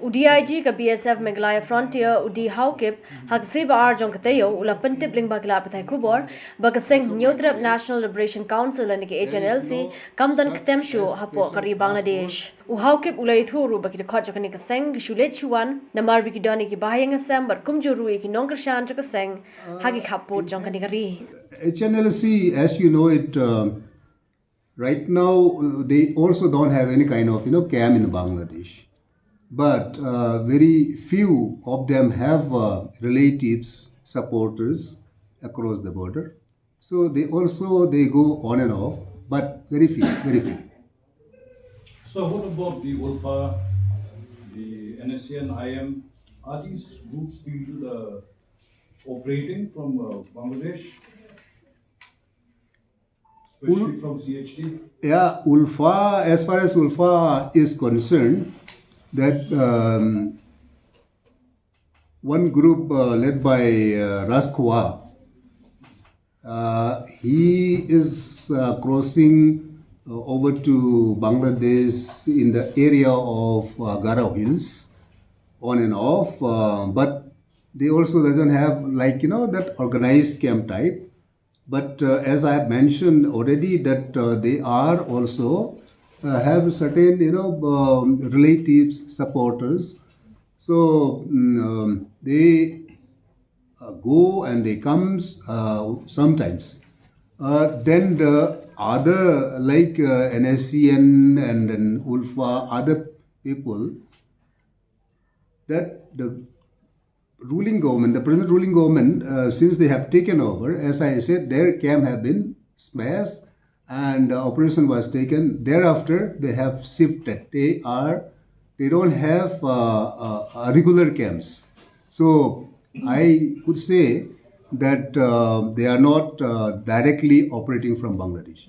UDIG ka BSF Meghalaya Frontier UD Haukip Hagsib Ar Jonkatayo Ulapantip Ling Bagla Pathai Kubor Bagasing Nyotrap National Liberation Council and HNLC Kamdan Ktemshu Hapo Kari Bangladesh Uhaukip Ulaithuru Baki Kotjakanika Seng Shulet Chuan Namar Bikidoni ki Bahayang Assem but Kumjuru ki Nonkershan Jakaseng Hagi Kapo Jonkanikari. HNLC, as you know it, right now they also don't have any kind of camp in Bangladesh. But very few of them have relatives, supporters across the border. So they go on and off, but very few, very few. So what about the ULFA, the NSCN, IM? Are these groups still operating from Bangladesh? Especially from CHT? Yeah, ULFA, as far as ULFA is concerned, that one group led by Raskwa, he is crossing over to Bangladesh in the area of Garao Hills, on and off, but they also doesn't have that organized camp type. But as I have mentioned already, that they are also have certain relatives, supporters. So they go and they come sometimes. Then the other NSCN and then ULFA, other people, that the ruling government, the present ruling government, since they have taken over, as I said, their camp have been smashed and operation was taken. Thereafter, they have shifted. They don't have regular camps. So I could say that they are not directly operating from Bangladesh.